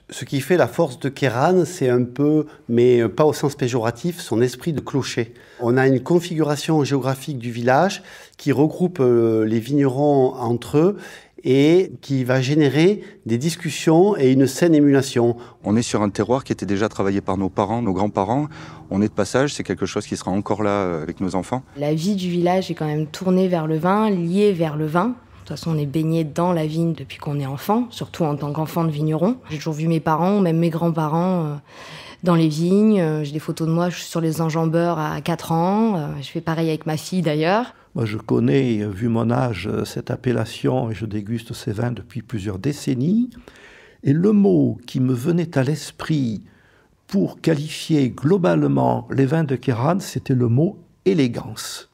Ce qui fait la force de Kéranne, c'est un peu, mais pas au sens péjoratif, son esprit de clocher. On a une configuration géographique du village qui regroupe les vignerons entre eux et qui va générer des discussions et une saine émulation. On est sur un terroir qui était déjà travaillé par nos parents, nos grands-parents. On est de passage, c'est quelque chose qui sera encore là avec nos enfants. La vie du village est quand même tournée vers le vin, liée vers le vin. De toute façon, on est baigné dans la vigne depuis qu'on est enfant, surtout en tant qu'enfant de vigneron. J'ai toujours vu mes parents, même mes grands-parents, dans les vignes. J'ai des photos de moi, je suis sur les enjambeurs à 4 ans. Je fais pareil avec ma fille d'ailleurs. Moi, je connais, vu mon âge, cette appellation et je déguste ces vins depuis plusieurs décennies. Et le mot qui me venait à l'esprit pour qualifier globalement les vins de Kéranne, c'était le mot élégance.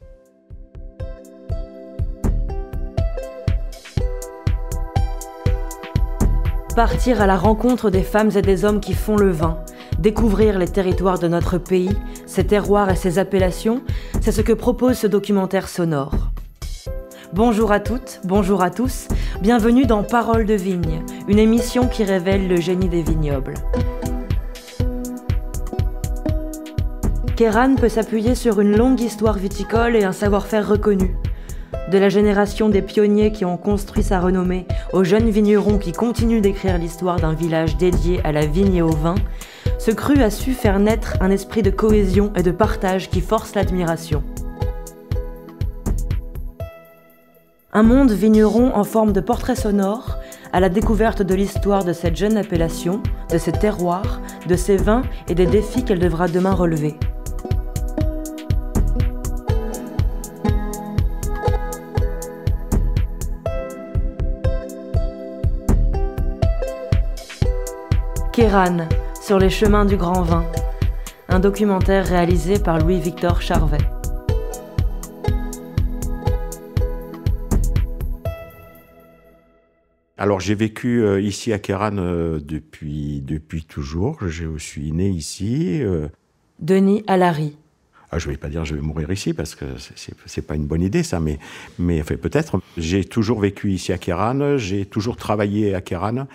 Partir à la rencontre des femmes et des hommes qui font le vin, découvrir les territoires de notre pays, ses terroirs et ses appellations, c'est ce que propose ce documentaire sonore. Bonjour à toutes, bonjour à tous, bienvenue dans Paroles de Vigne, une émission qui révèle le génie des vignobles. Kéranne peut s'appuyer sur une longue histoire viticole et un savoir-faire reconnu. De la génération des pionniers qui ont construit sa renommée aux jeunes vignerons qui continuent d'écrire l'histoire d'un village dédié à la vigne et au vin, ce cru a su faire naître un esprit de cohésion et de partage qui force l'admiration. Un monde vigneron en forme de portrait sonore, à la découverte de l'histoire de cette jeune appellation, de ses terroirs, de ses vins et des défis qu'elle devra demain relever. Kéranne, sur les chemins du grand vin, un documentaire réalisé par Louis-Victor Charvet. Alors j'ai vécu ici à Kéranne depuis toujours, je suis né ici. Denis Allary. Je ne vais pas dire je vais mourir ici parce que c'est pas une bonne idée ça, mais enfin, peut-être. J'ai toujours vécu ici à Kéranne, j'ai toujours travaillé à Kéranne.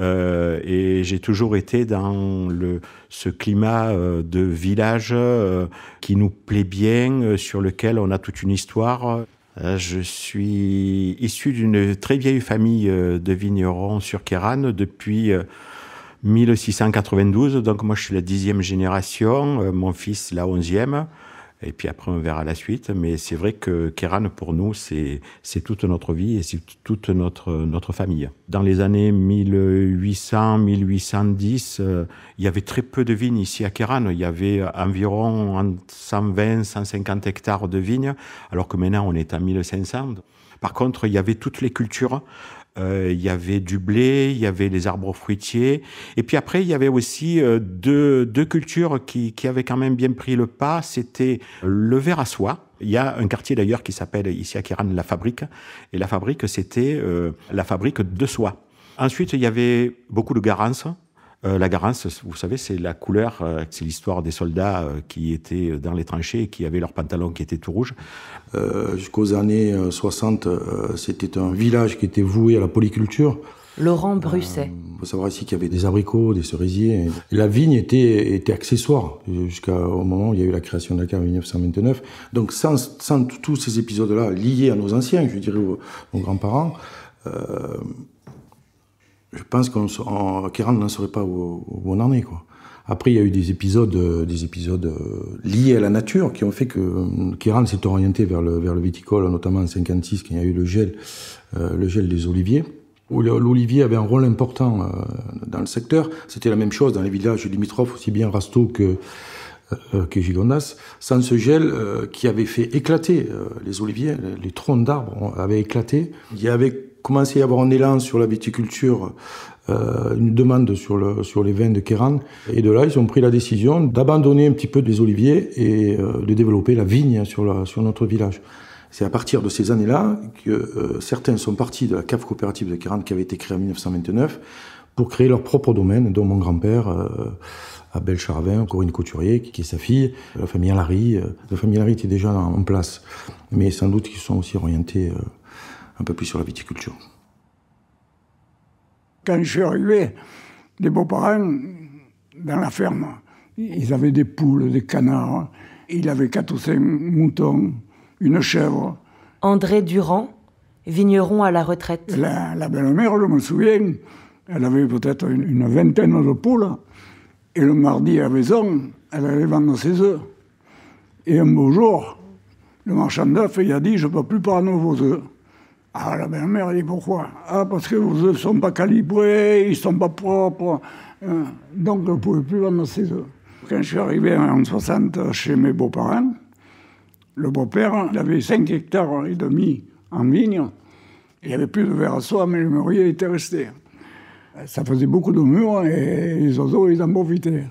Et j'ai toujours été dans ce climat de village qui nous plaît bien, sur lequel on a toute une histoire. Je suis issu d'une très vieille famille de vignerons sur Kéranne depuis 1692. Donc moi je suis la 10e génération, mon fils la 11e. Et puis après, on verra la suite. Mais c'est vrai que Kéranne, pour nous, c'est toute notre vie et c'est toute notre famille. Dans les années 1800, 1810, il y avait très peu de vignes ici à Kéranne. Il y avait environ 120, 150 hectares de vignes, alors que maintenant, on est à 1500. Par contre, il y avait toutes les cultures. Il y avait du blé, il y avait les arbres fruitiers. Et puis après, il y avait aussi deux cultures qui avaient quand même bien pris le pas. C'était le verre à soie. Il y a un quartier d'ailleurs qui s'appelle ici à Kéranne La Fabrique. Et La Fabrique, c'était la fabrique de soie. Ensuite, il y avait beaucoup de garance. La garance, vous savez, c'est la couleur, c'est l'histoire des soldats qui étaient dans les tranchées et qui avaient leurs pantalons qui étaient tout rouges. Jusqu'aux années 60, c'était un village qui était voué à la polyculture. Laurent Brusset. Il faut savoir ici qu'il y avait des abricots, des cerisiers. Et la vigne était accessoire jusqu'au moment où il y a eu la création de la cave en 1929. Donc sans tous ces épisodes-là liés à nos anciens, je dirais aux grands-parents, je pense Kéranne n'en saurait pas où on en est, quoi. Après, il y a eu des épisodes liés à la nature qui ont fait que Kéranne s'est orienté vers le viticole, notamment en 56, quand il y a eu le gel des oliviers, où l'olivier avait un rôle important dans le secteur. C'était la même chose dans les villages limitrophes, aussi bien Rasteau que Gigondas. Sans ce gel qui avait fait éclater les oliviers, les troncs d'arbres avaient éclaté. Il y avait commencé à y avoir un élan sur la viticulture, une demande sur les vins de Kéranne. Et de là, ils ont pris la décision d'abandonner un petit peu des oliviers et de développer la vigne sur notre village. C'est à partir de ces années-là que certains sont partis de la cave coopérative de Kéranne qui avait été créée en 1929 pour créer leur propre domaine, dont mon grand-père, Abel Charvin, Corinne Couturier, qui est sa fille, la famille Allary. La famille Allary était déjà en place, mais sans doute qu'ils sont aussi orientés un peu plus sur la viticulture. Quand je suis arrivé, Les beaux-parents, dans la ferme, ils avaient des poules, des canards. Il avait 4 ou 5 moutons, une chèvre. André Durand, vigneron à la retraite. La belle-mère, je me souviens, elle avait peut-être une vingtaine de poules. Et le mardi à la maison, elle allait vendre ses œufs. Et un beau jour, le marchand d'œufs, il a dit « Je ne peux plus prendre vos œufs ». Ah, la belle-mère, elle dit « Pourquoi ?»« Ah, parce que vos œufs ne sont pas calibrés, ils ne sont pas propres. Donc, je ne pouvais plus vendre ses œufs. » Quand je suis arrivé en 60 chez mes beaux-parents, le beau-père, il avait 5 hectares et demi en vigne. Il n'y avait plus de verre à soie, mais le mûrier était resté. Ça faisait beaucoup de mûres et les oiseaux, ils en profitaient.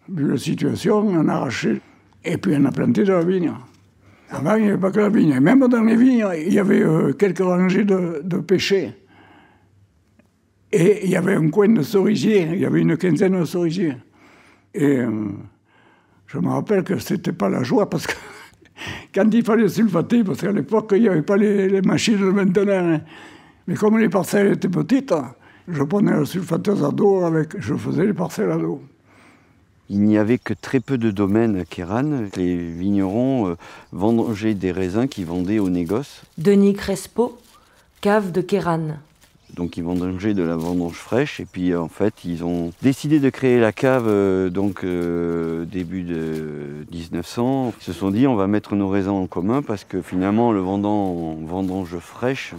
Vu la situation, on a arraché et puis on a planté de la vigne. Avant, il n'y avait pas que la vigne. Même dans les vignes, il y avait quelques rangées de pêchers. Et il y avait un coin de cerisiers, il y avait une quinzaine de cerisiers. Et je me rappelle que c'était pas la joie parce que quand il fallait sulfater, parce qu'à l'époque, il n'y avait pas les machines de maintenant, hein. Mais comme les parcelles étaient petites, je prenais la sulfateuse à dos, je faisais les parcelles à dos. Il n'y avait que très peu de domaines à Queyranne. Les vignerons vendaient des raisins qu'ils vendaient au négoce. Denis Crespo, cave de Queyranne. Donc ils vendangeaient de la vendange fraîche et puis en fait ils ont décidé de créer la cave début de 1900. Ils se sont dit on va mettre nos raisins en commun parce que finalement le vendant en vendange fraîche,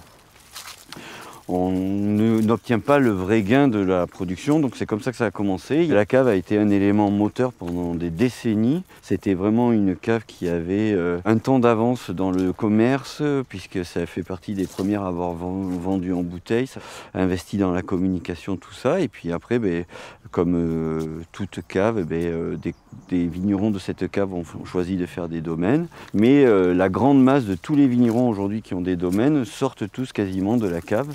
on n'obtient pas le vrai gain de la production, donc c'est comme ça que ça a commencé. La cave a été un élément moteur pendant des décennies. C'était vraiment une cave qui avait un temps d'avance dans le commerce, puisque ça fait partie des premières à avoir vendu en bouteille, ça a investi dans la communication, tout ça. Et puis après, comme toute cave, des vignerons de cette cave ont choisi de faire des domaines. Mais la grande masse de tous les vignerons aujourd'hui qui ont des domaines sortent tous quasiment de la cave.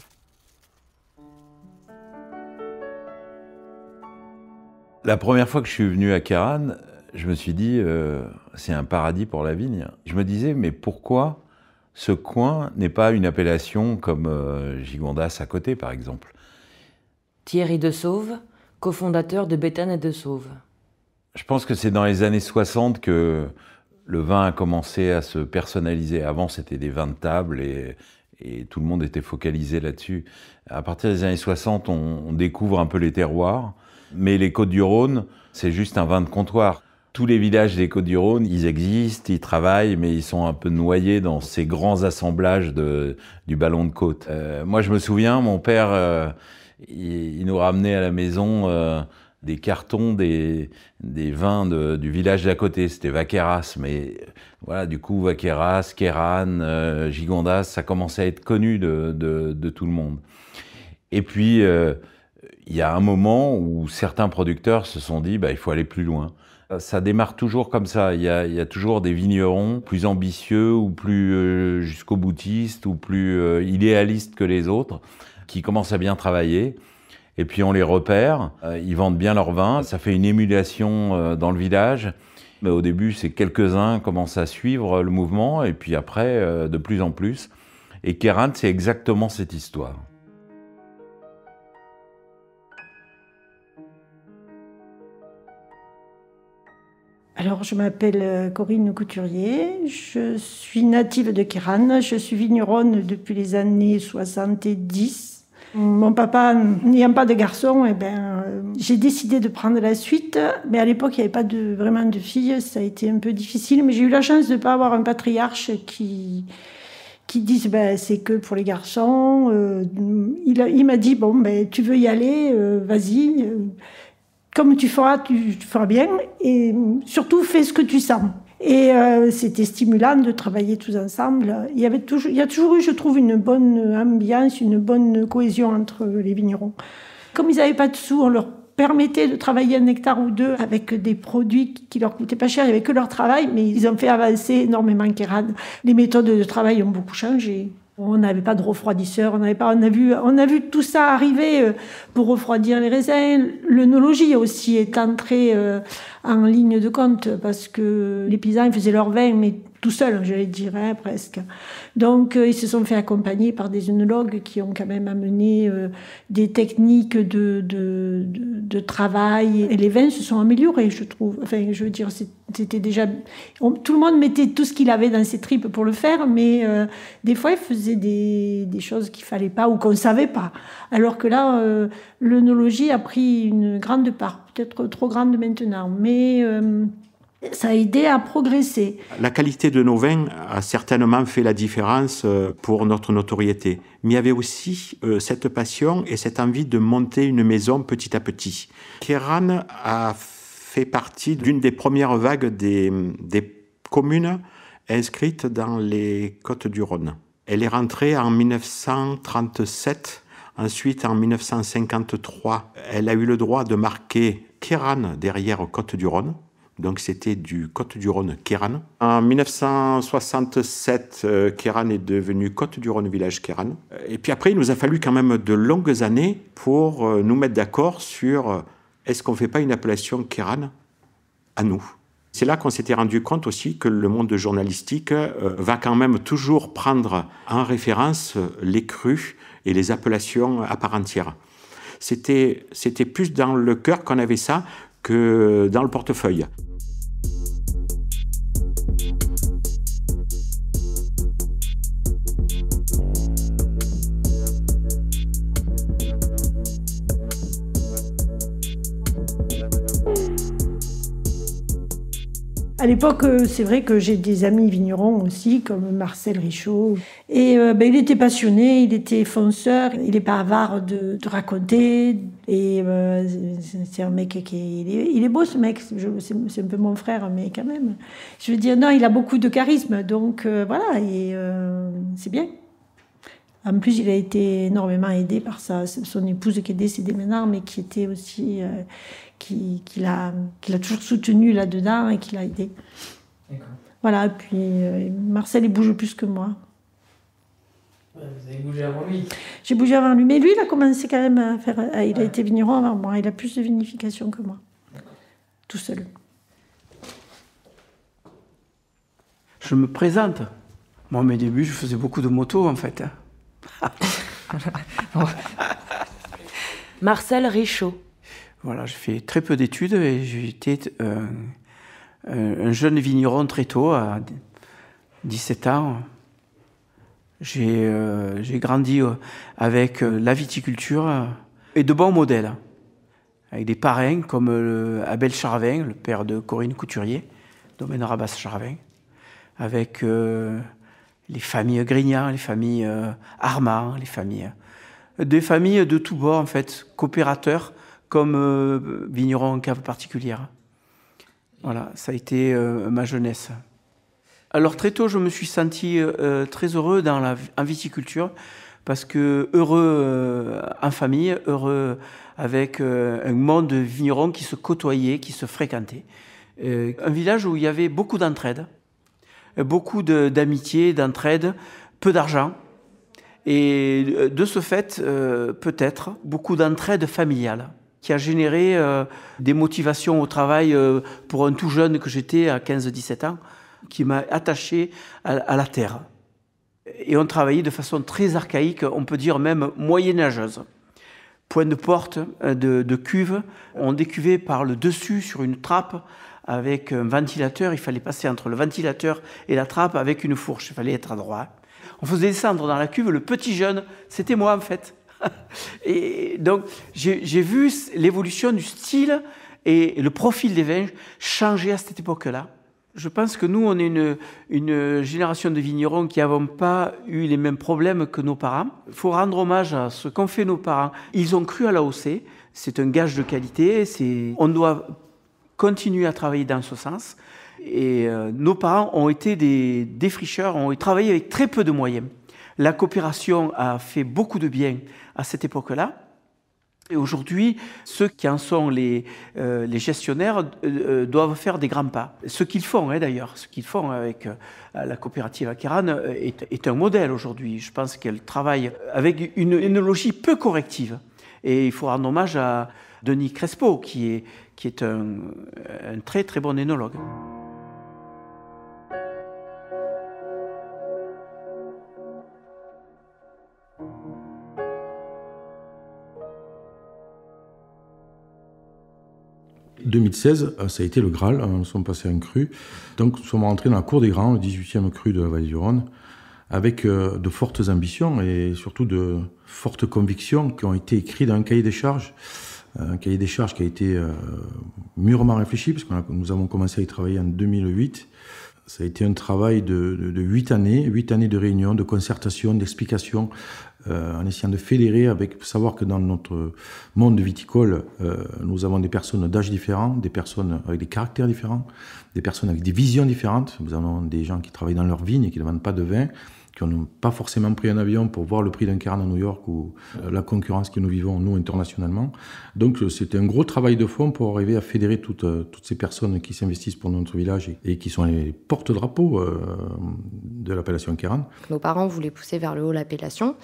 La première fois que je suis venu à Queyranne, je me suis dit, c'est un paradis pour la vigne. Je me disais, mais pourquoi ce coin n'est pas une appellation comme Gigondas à côté, par exemple? Thierry De Sauve, cofondateur de Béthane et De Sauve. Je pense que c'est dans les années 60 que le vin a commencé à se personnaliser. Avant, c'était des vins de table et tout le monde était focalisé là-dessus. À partir des années 60, on découvre un peu les terroirs. Mais les Côtes-du-Rhône, c'est juste un vin de comptoir. Tous les villages des Côtes-du-Rhône, ils existent, ils travaillent, mais ils sont un peu noyés dans ces grands assemblages du ballon de côte. Moi, je me souviens, mon père, il nous ramenait à la maison des cartons des vins du village d'à côté. C'était Vaqueras, mais voilà, du coup, Vaqueras, Queyranne, Gigondas, ça commençait à être connu de tout le monde. Et puis... il y a un moment où certains producteurs se sont dit il faut aller plus loin. Ça démarre toujours comme ça. Il y a toujours des vignerons plus ambitieux ou plus jusqu'au boutiste ou plus idéalistes que les autres qui commencent à bien travailler. Et puis on les repère, ils vendent bien leur vin, ça fait une émulation dans le village. Mais au début, c'est quelques-uns commencent à suivre le mouvement et puis après, de plus en plus. Et Queyranne, c'est exactement cette histoire. Alors, je m'appelle Corinne Couturier, je suis native de Queyranne, je suis vigneronne depuis les années 70. Mon papa n'ayant pas de garçon, j'ai décidé de prendre la suite, mais à l'époque, il n'y avait pas vraiment de filles, ça a été un peu difficile, mais j'ai eu la chance de ne pas avoir un patriarche qui dise c'est que pour les garçons. Il m'a dit, tu veux y aller, vas-y. Comme tu feras bien, et surtout fais ce que tu sens. Et c'était stimulant de travailler tous ensemble. Il y a toujours eu, je trouve, une bonne ambiance, une bonne cohésion entre les vignerons. Comme ils n'avaient pas de sous, on leur permettait de travailler 1 hectare ou 2 avec des produits qui leur coûtaient pas cher. Il n'y avait que leur travail, mais ils ont fait avancer énormément Queyranne. Les méthodes de travail ont beaucoup changé. On n'avait pas de refroidisseur, on a vu tout ça arriver pour refroidir les raisins. L'œnologie aussi est entrée en ligne de compte parce que les paysans ils faisaient leur vin, mais tout seuls, j'allais dire, hein, presque. Donc, ils se sont fait accompagner par des œnologues qui ont quand même amené des techniques de travail. Et les vins se sont améliorés, je trouve. Enfin, je veux dire, c'était déjà... tout le monde mettait tout ce qu'il avait dans ses tripes pour le faire, mais des fois, ils faisaient des choses qu'il ne fallait pas ou qu'on ne savait pas. Alors que là, l'œnologie a pris une grande part, peut-être trop grande maintenant, mais ça a aidé à progresser. La qualité de nos vins a certainement fait la différence pour notre notoriété. Mais il y avait aussi cette passion et cette envie de monter une maison petit à petit. Queyranne a fait partie d'une des premières vagues des communes inscrites dans les Côtes-du-Rhône. Elle est rentrée en 1937, ensuite en 1953, elle a eu le droit de marquer Queyranne derrière Côtes-du-Rhône. Donc c'était du Côtes-du-Rhône Queyranne. En 1967, Queyranne est devenu Côtes-du-Rhône Village Queyranne. Et puis après, il nous a fallu quand même de longues années pour nous mettre d'accord sur est-ce qu'on ne fait pas une appellation Queyranne à nous. C'est là qu'on s'était rendu compte aussi que le monde journalistique va quand même toujours prendre en référence les crus et les appellations à part entière. C'était plus dans le cœur qu'on avait ça que dans le portefeuille. À l'époque, c'est vrai que j'ai des amis vignerons aussi, comme Marcel Richaud. Et il était passionné, il était fonceur, il n'est pas avare de raconter. Et c'est un mec il est beau, ce mec. C'est un peu mon frère, mais quand même. Je veux dire, non, il a beaucoup de charisme. Donc voilà, et c'est bien. En plus, il a été énormément aidé par son épouse qui est décédée maintenant, mais qui était aussi... qui l'a toujours soutenu là-dedans et qui l'a aidé. Voilà, puis Marcel, il bouge plus que moi. Ouais, vous avez bougé avant lui. J'ai bougé avant lui, mais lui, il a commencé quand même à faire... Il a été vigneron avant moi, il a plus de vinification que moi. Tout seul. Je me présente. Moi, à mes débuts, je faisais beaucoup de moto, en fait. Marcel Richaud. Voilà, j'ai fait très peu d'études et j'ai été un jeune vigneron très tôt, à 17 ans. J'ai grandi avec la viticulture et de bons modèles, avec des parrains comme Abel Charvin, le père de Corinne Couturier, domaine Rabas-Charvin, avec les familles Grignan, les familles Armand, des familles de tous bords, en fait, coopérateurs, comme vigneron en cave particulière. Voilà, ça a été ma jeunesse. Alors très tôt, je me suis senti très heureux en viticulture, parce que heureux en famille, heureux avec un monde de vignerons qui se côtoyaient, qui se fréquentaient. Un village où il y avait beaucoup d'entraide, beaucoup d'amitié, d'entraide, peu d'argent. Et de ce fait, peut-être, beaucoup d'entraide familiale, qui a généré des motivations au travail pour un tout jeune que j'étais à 15-17 ans, qui m'a attaché à la terre. Et on travaillait de façon très archaïque, on peut dire même moyenâgeuse. Point de porte de cuve, on décuvait par le dessus sur une trappe avec un ventilateur, il fallait passer entre le ventilateur et la trappe avec une fourche, il fallait être droit. On faisait descendre dans la cuve le petit jeune, c'était moi en fait. Et donc, j'ai vu l'évolution du style et le profil des vins changer à cette époque-là. Je pense que nous, on est une génération de vignerons qui n'avons pas eu les mêmes problèmes que nos parents. Il faut rendre hommage à ce qu'ont fait nos parents. Ils ont cru à l'AOC, c'est un gage de qualité, on doit continuer à travailler dans ce sens. Et nos parents ont été des défricheurs, ont travaillé avec très peu de moyens. La coopération a fait beaucoup de bien à cette époque-là. Et aujourd'hui, ceux qui en sont les gestionnaires doivent faire des grands pas. Ce qu'ils font, d'ailleurs, ce qu'ils font avec la coopérative à Queyranne est un modèle aujourd'hui. Je pense qu'elle travaille avec une œnologie peu corrective. Et il faut rendre hommage à Denis Crespo, qui est un très très bon œnologue. 2016, ça a été le Graal, nous sommes passés à un cru. Donc nous sommes rentrés dans la cour des grands, le 18e cru de la vallée du Rhône, avec de fortes ambitions et surtout de fortes convictions qui ont été écrites dans un cahier des charges. Un cahier des charges qui a été mûrement réfléchi, parce que nous avons commencé à y travailler en 2008. Ça a été un travail de 8 années de réunions, de concertation, d'explications, en essayant de fédérer, avec savoir que dans notre monde viticole, nous avons des personnes d'âge différents, des personnes avec des caractères différents, des personnes avec des visions différentes. Nous avons des gens qui travaillent dans leur vigne et qui ne vendent pas de vin, qui n'ont pas forcément pris un avion pour voir le prix d'un Kiran à New York ou la concurrence que nous vivons, nous, internationalement. Donc c'était un gros travail de fond pour arriver à fédérer toutes ces personnes qui s'investissent pour notre village et qui sont les porte-drapeaux de l'appellation Kiran. Nos parents voulaient pousser vers le haut l'appellation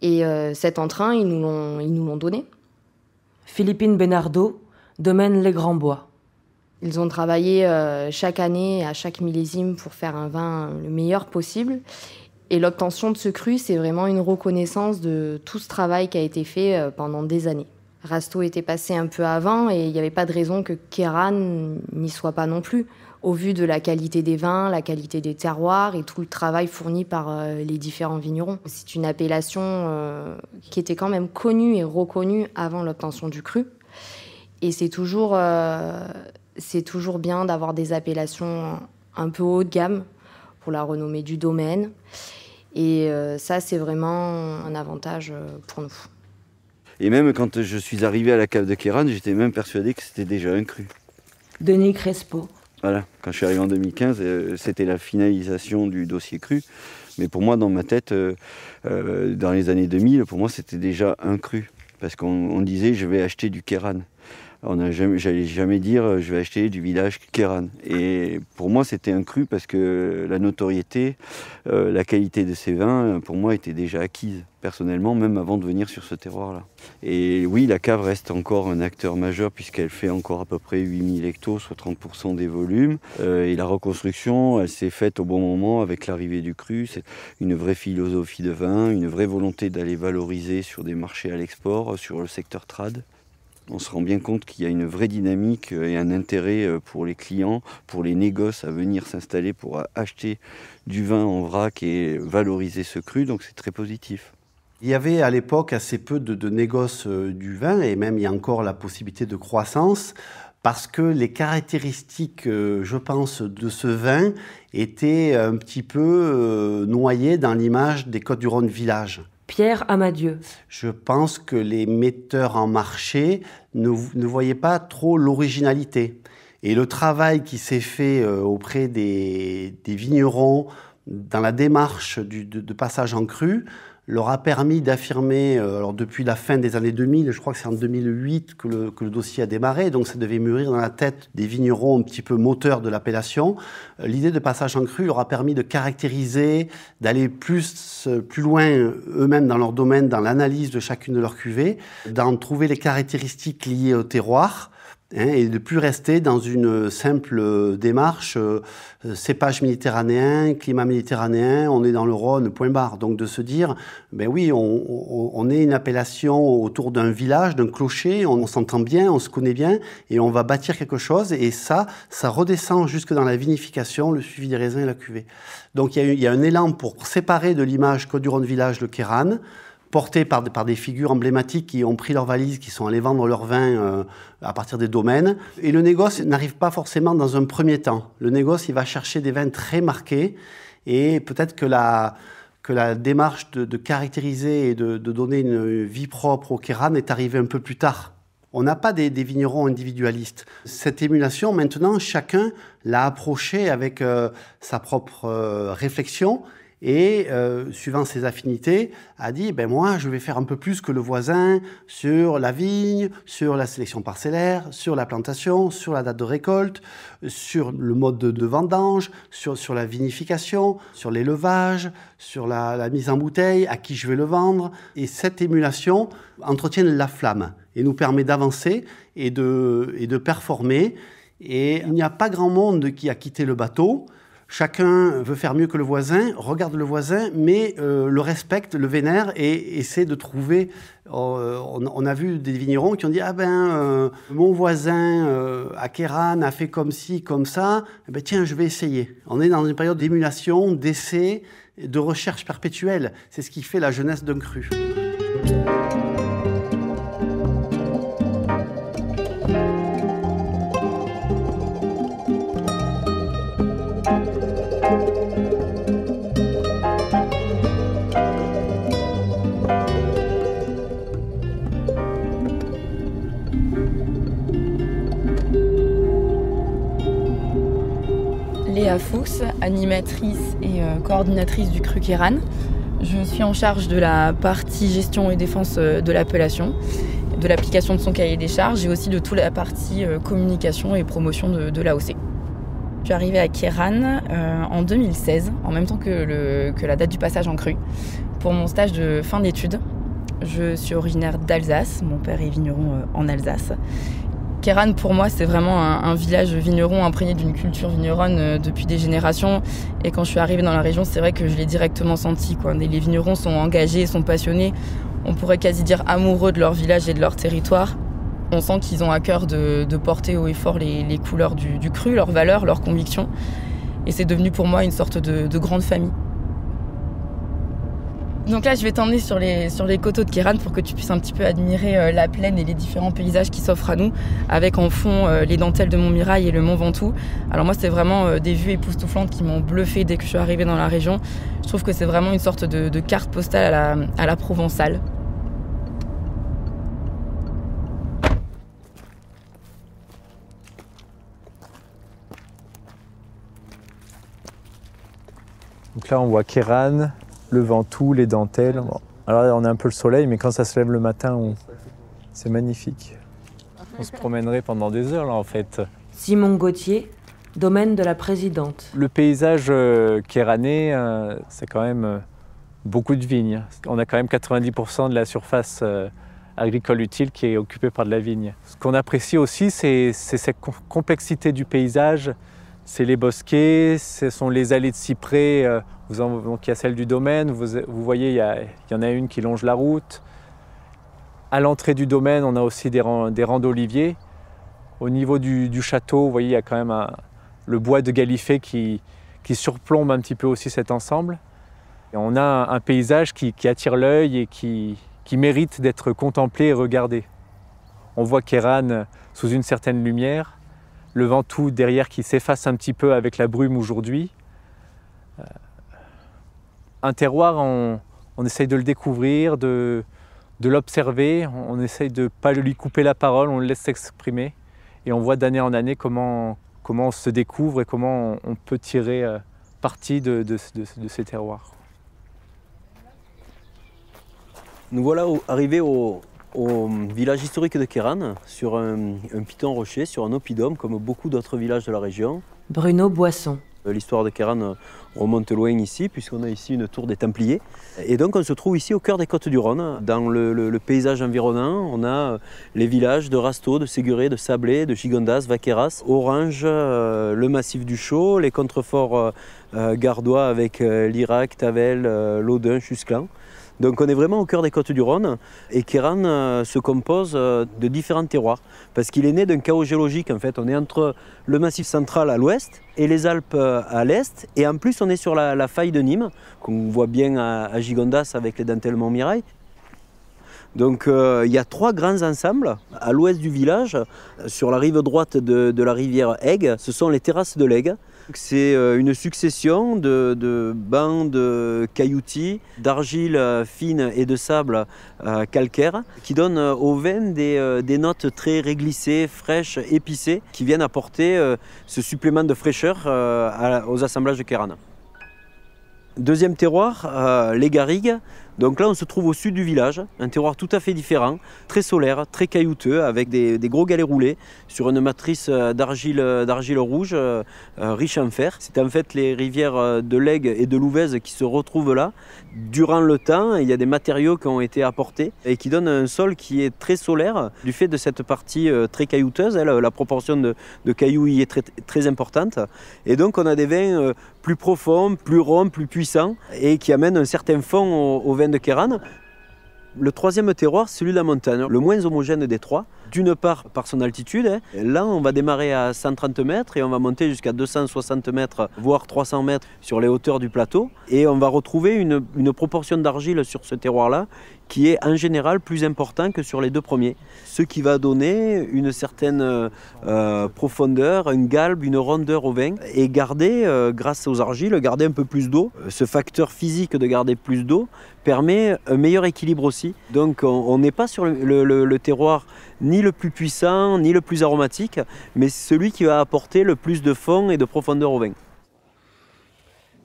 et cet entrain, ils nous l'ont donné. Philippine Benardo, domaine Les Grands Bois. Ils ont travaillé chaque année, à chaque millésime, pour faire un vin le meilleur possible. Et l'obtention de ce cru, c'est vraiment une reconnaissance de tout ce travail qui a été fait pendant des années. Rasto était passé un peu avant et il n'y avait pas de raison que Kiran n'y soit pas non plus, au vu de la qualité des vins, la qualité des terroirs et tout le travail fourni par les différents vignerons. C'est une appellation qui était quand même connue et reconnue avant l'obtention du cru. Et c'est toujours bien d'avoir des appellations un peu haut de gamme pour la renommée du domaine. Et ça, c'est vraiment un avantage pour nous. Et même quand je suis arrivé à la cave de Kiran, j'étais même persuadé que c'était déjà un cru. Denis Crespo. Voilà, quand je suis arrivé en 2015, c'était la finalisation du dossier cru. Mais pour moi, dans ma tête, dans les années 2000, pour moi, c'était déjà un cru. Parce qu'on disait, je vais acheter du Kiran. J'allais jamais dire je vais acheter du village Kiran. Et pour moi c'était un cru parce que la notoriété, la qualité de ces vins pour moi était déjà acquise personnellement, même avant de venir sur ce terroir-là. Et oui, la cave reste encore un acteur majeur puisqu'elle fait encore à peu près 8000 hectos, soit 30% des volumes. Et la reconstruction, elle s'est faite au bon moment avec l'arrivée du cru. C'est une vraie philosophie de vin, une vraie volonté d'aller valoriser sur des marchés à l'export, sur le secteur trad. On se rend bien compte qu'il y a une vraie dynamique et un intérêt pour les clients, pour les négoces à venir s'installer pour acheter du vin en vrac et valoriser ce cru, donc c'est très positif. Il y avait à l'époque assez peu de négoces du vin et même il y a encore la possibilité de croissance parce que les caractéristiques, je pense, de ce vin étaient un petit peu noyées dans l'image des Côtes-du-Rhône village. Pierre Amadieu. Je pense que les metteurs en marché ne voyaient pas trop l'originalité. Et le travail qui s'est fait auprès des vignerons dans la démarche de passage en cru leur a permis d'affirmer, alors depuis la fin des années 2000, je crois que c'est en 2008 que le dossier a démarré, donc ça devait mûrir dans la tête des vignerons un petit peu moteurs de l'appellation. L'idée de passage en cru leur a permis de caractériser, d'aller plus loin eux-mêmes dans leur domaine, dans l'analyse de chacune de leurs cuvées, d'en trouver les caractéristiques liées au terroir, et de ne plus rester dans une simple démarche cépage méditerranéen, climat méditerranéen, on est dans le Rhône, point barre. Donc de se dire, ben oui, on est une appellation autour d'un village, d'un clocher, on s'entend bien, on se connaît bien, et on va bâtir quelque chose, et ça redescend jusque dans la vinification, le suivi des raisins et la cuvée. Donc il y a un élan pour séparer de l'image Côtes-du-Rhône village le Kiran, portés par des figures emblématiques qui ont pris leurs valises, qui sont allés vendre leur vin à partir des domaines. Et le négoce n'arrive pas forcément dans un premier temps. Le négoce, il va chercher des vins très marqués et peut-être que la démarche de caractériser et de donner une vie propre au Kiran est arrivée un peu plus tard. On n'a pas des vignerons individualistes. Cette émulation, maintenant, chacun l'a approchée avec sa propre réflexion. Et suivant ses affinités, a dit ben moi je vais faire un peu plus que le voisin sur la vigne, sur la sélection parcellaire, sur la plantation, sur la date de récolte, sur le mode de vendange, sur la vinification, sur l'élevage, sur la mise en bouteille, à qui je vais le vendre. Et cette émulation entretient la flamme et nous permet d'avancer et de performer. Et il n'y a pas grand monde qui a quitté le bateau. Chacun veut faire mieux que le voisin, regarde le voisin, mais le respecte, le vénère et essaie de trouver... on a vu des vignerons qui ont dit « Ah ben, mon voisin à Kéran a fait comme ci, comme ça, eh ben, tiens, je vais essayer. » On est dans une période d'émulation, d'essai, de recherche perpétuelle. C'est ce qui fait la jeunesse d'un cru. Léa Fuchs, animatrice et coordinatrice du cru Kéran. Je suis en charge de la partie gestion et défense de l'appellation, de l'application de son cahier des charges et aussi de toute la partie communication et promotion de l'AOC. Je suis arrivée à Kéran en 2016, en même temps que la date du passage en cru, pour mon stage de fin d'études. Je suis originaire d'Alsace, mon père est vigneron en Alsace. Kéran, pour moi, c'est vraiment un village vigneron imprégné d'une culture vigneronne depuis des générations. Et quand je suis arrivée dans la région, c'est vrai que je l'ai directement senti, quoi. Les vignerons sont engagés, sont passionnés. On pourrait quasi dire amoureux de leur village et de leur territoire. On sent qu'ils ont à cœur de porter haut et fort les couleurs du cru, leurs valeurs, leurs convictions. Et c'est devenu pour moi une sorte de grande famille. Donc là, je vais t'emmener sur les coteaux de Kéran pour que tu puisses un petit peu admirer la plaine et les différents paysages qui s'offrent à nous, avec en fond les dentelles de Montmirail et le Mont Ventoux. Alors moi, c'est vraiment des vues époustouflantes qui m'ont bluffée dès que je suis arrivée dans la région. Je trouve que c'est vraiment une sorte de carte postale à la provençale. Donc là, on voit Kéran, le Ventoux, les dentelles. Bon. Alors on a un peu le soleil, mais quand ça se lève le matin, c'est magnifique. On se promènerait pendant des heures là en fait. Simon Gauthier, domaine de la présidente. Le paysage kéranais, c'est quand même beaucoup de vignes. On a quand même 90% de la surface agricole utile qui est occupée par de la vigne. Ce qu'on apprécie aussi, c'est cette complexité du paysage. C'est les bosquets, ce sont les allées de cyprès. Donc il y a celle du domaine, vous voyez, il y en a une qui longe la route. À l'entrée du domaine, on a aussi des rangs d'oliviers. Au niveau du château, vous voyez, il y a quand même le bois de Galifet qui surplombe un petit peu aussi cet ensemble. Et on a un paysage qui attire l'œil et qui mérite d'être contemplé et regardé. On voit Kéran sous une certaine lumière. Le Ventoux derrière qui s'efface un petit peu avec la brume aujourd'hui. Un terroir, on essaye de le découvrir, de l'observer, on essaye de ne pas lui couper la parole, on le laisse s'exprimer. Et on voit d'année en année comment on se découvre et comment on peut tirer parti de ces terroirs. Nous voilà arrivés au village historique de Kéran, sur un piton rocher, sur un oppidum, comme beaucoup d'autres villages de la région. Bruno Boisson. L'histoire de Kéran remonte loin ici, puisqu'on a ici une tour des Templiers. Et donc on se trouve ici au cœur des Côtes-du-Rhône. Dans le paysage environnant, on a les villages de Rasteau, de Séguret, de Sablé, de Gigondas, Vaqueras, Orange, le massif du Chaux, les contreforts gardois avec Lirac, Tavel, Laudun, Chusclan. Donc on est vraiment au cœur des Côtes-du-Rhône et Kéran se compose de différents terroirs parce qu'il est né d'un chaos géologique en fait. On est entre le Massif central à l'ouest et les Alpes à l'est et en plus on est sur la faille de Nîmes qu'on voit bien à Gigondas avec les dentelles Montmirail. Donc il y a trois grands ensembles à l'ouest du village, sur la rive droite de la rivière Aigue, ce sont les terrasses de l'Aigue. C'est une succession de bancs de cailloutis, d'argile fine et de sable calcaire qui donnent au vin des notes très réglissées, fraîches, épicées qui viennent apporter ce supplément de fraîcheur aux assemblages de Kéran. Deuxième terroir, les garrigues. Donc là, on se trouve au sud du village, un terroir tout à fait différent, très solaire, très caillouteux, avec des gros galets roulés sur une matrice d'argile rouge riche en fer. C'est en fait les rivières de l'Aigue et de l'Ouvèze qui se retrouvent là. Durant le temps, il y a des matériaux qui ont été apportés et qui donnent un sol qui est très solaire du fait de cette partie très caillouteuse. La proportion de cailloux y est très, très importante. Et donc on a des vins plus profonds, plus ronds, plus puissants et qui amènent un certain fond au vin de Queyranne. Le troisième terroir, c'est celui de la montagne, le moins homogène des trois. D'une part par son altitude, là on va démarrer à 130 mètres et on va monter jusqu'à 260 mètres, voire 300 mètres sur les hauteurs du plateau. Et on va retrouver une proportion d'argile sur ce terroir-là qui est en général plus important que sur les deux premiers. Ce qui va donner une certaine profondeur, une galbe, une rondeur au vin et garder, grâce aux argiles, garder un peu plus d'eau. Ce facteur physique de garder plus d'eau permet un meilleur équilibre aussi. Donc on n'est pas sur le terroir ni le plus puissant, ni le plus aromatique, mais celui qui va apporter le plus de fond et de profondeur au vin.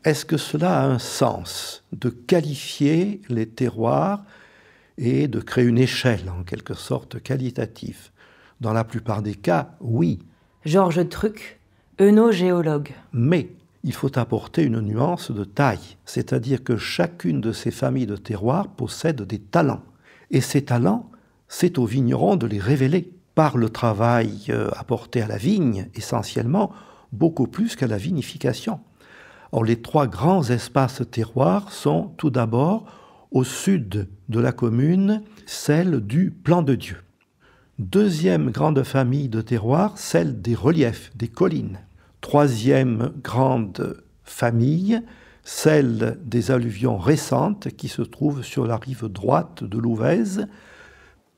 Est-ce que cela a un sens de qualifier les terroirs et de créer une échelle, en quelque sorte, qualitative? Dans la plupart des cas, oui. Georges Truc, œnogéologue. Mais il faut apporter une nuance de taille, c'est-à-dire que chacune de ces familles de terroirs possède des talents. Et ces talents, c'est aux vignerons de les révéler par le travail apporté à la vigne, essentiellement, beaucoup plus qu'à la vinification. Or, les trois grands espaces terroirs sont tout d'abord au sud de la commune, celle du Plan de Dieu. Deuxième grande famille de terroirs, celle des reliefs, des collines. Troisième grande famille, celle des alluvions récentes qui se trouvent sur la rive droite de l'Ouvèze.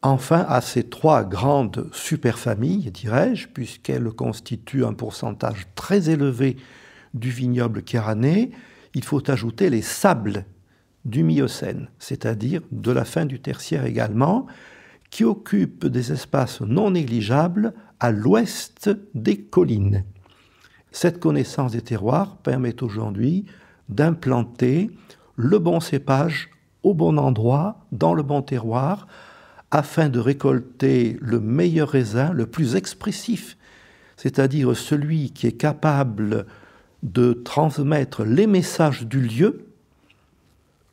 Enfin, à ces trois grandes superfamilles, dirais-je, puisqu'elles constituent un pourcentage très élevé du vignoble queyranais, il faut ajouter les sables du Miocène, c'est-à-dire de la fin du Tertiaire également, qui occupent des espaces non négligeables à l'ouest des collines. Cette connaissance des terroirs permet aujourd'hui d'implanter le bon cépage au bon endroit, dans le bon terroir, afin de récolter le meilleur raisin, le plus expressif, c'est-à-dire celui qui est capable de transmettre les messages du lieu,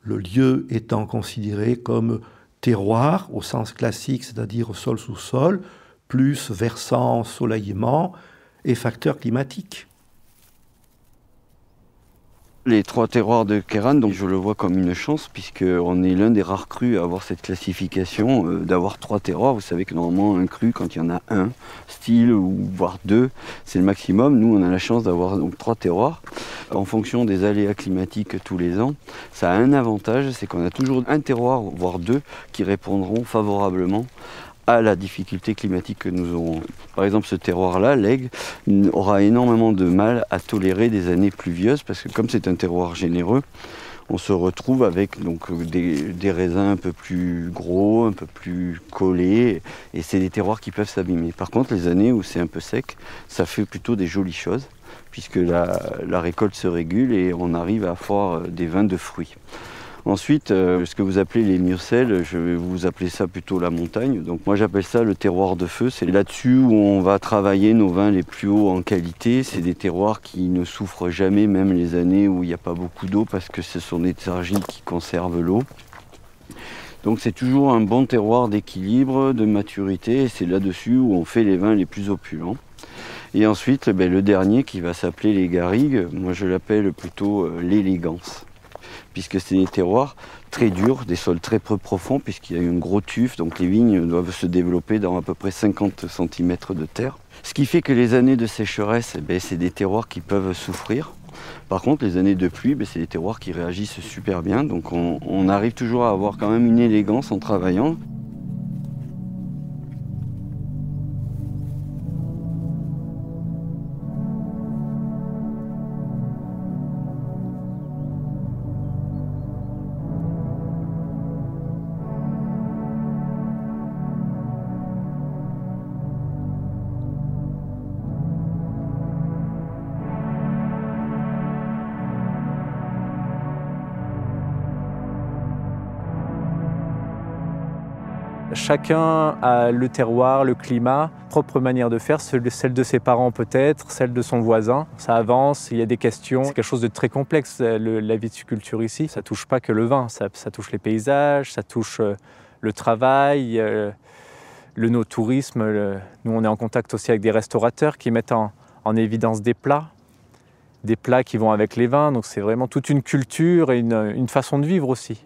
le lieu étant considéré comme terroir au sens classique, c'est-à-dire sol sous sol, plus versant, ensoleillement et facteurs climatiques. Les trois terroirs de Queyranne, donc je le vois comme une chance puisqu'on est l'un des rares crus à avoir cette classification, d'avoir trois terroirs. Vous savez que normalement un cru, quand il y en a un style ou voire deux, c'est le maximum. Nous on a la chance d'avoir donc trois terroirs. En fonction des aléas climatiques tous les ans, ça a un avantage, c'est qu'on a toujours un terroir, voire deux, qui répondront favorablement à la difficulté climatique que nous aurons. Par exemple, ce terroir-là, l'Aigle, aura énormément de mal à tolérer des années pluvieuses parce que comme c'est un terroir généreux, on se retrouve avec donc, des raisins un peu plus gros, un peu plus collés, et c'est des terroirs qui peuvent s'abîmer. Par contre, les années où c'est un peu sec, ça fait plutôt des jolies choses puisque la récolte se régule et on arrive à avoir des vins de fruits. Ensuite, ce que vous appelez les Miocènes, je vais vous appeler ça plutôt la montagne. Donc moi j'appelle ça le terroir de feu. C'est là-dessus où on va travailler nos vins les plus hauts en qualité. C'est des terroirs qui ne souffrent jamais, même les années où il n'y a pas beaucoup d'eau, parce que ce sont des argiles qui conservent l'eau. Donc c'est toujours un bon terroir d'équilibre, de maturité, et c'est là-dessus où on fait les vins les plus opulents. Et ensuite, le dernier qui va s'appeler les garrigues, moi je l'appelle plutôt l'élégance, puisque c'est des terroirs très durs, des sols très peu profonds, puisqu'il y a une grosse tuf, donc les vignes doivent se développer dans à peu près 50 cm de terre. Ce qui fait que les années de sécheresse, c'est des terroirs qui peuvent souffrir. Par contre, les années de pluie, c'est des terroirs qui réagissent super bien, donc on arrive toujours à avoir quand même une élégance en travaillant. Chacun a le terroir, le climat, propre manière de faire, celle de ses parents peut-être, celle de son voisin. Ça avance, il y a des questions. C'est quelque chose de très complexe, la viticulture ici. Ça ne touche pas que le vin, ça touche les paysages, ça touche le travail, le no-tourisme. Nous, on est en contact aussi avec des restaurateurs qui mettent en évidence des plats qui vont avec les vins. Donc c'est vraiment toute une culture et une façon de vivre aussi.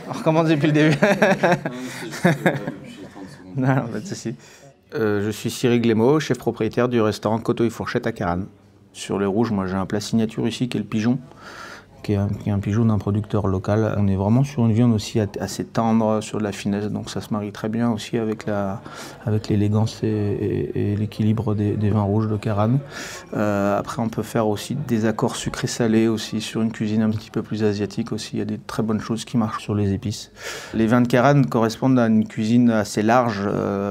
On recommence depuis le début. Non, pas de souci. Je suis Cyril Glémaud, chef propriétaire du restaurant Coteau et Fourchette à Queyranne. Sur les rouges, moi j'ai un plat signature ici qui est le pigeon, qui est un pigeon d'un producteur local. On est vraiment sur une viande aussi assez tendre, sur de la finesse, donc ça se marie très bien aussi avec l'élégance et l'équilibre des vins rouges de Queyranne. Après, on peut faire aussi des accords sucrés-salés aussi sur une cuisine un petit peu plus asiatique aussi. Il y a des très bonnes choses qui marchent sur les épices. Les vins de Queyranne correspondent à une cuisine assez large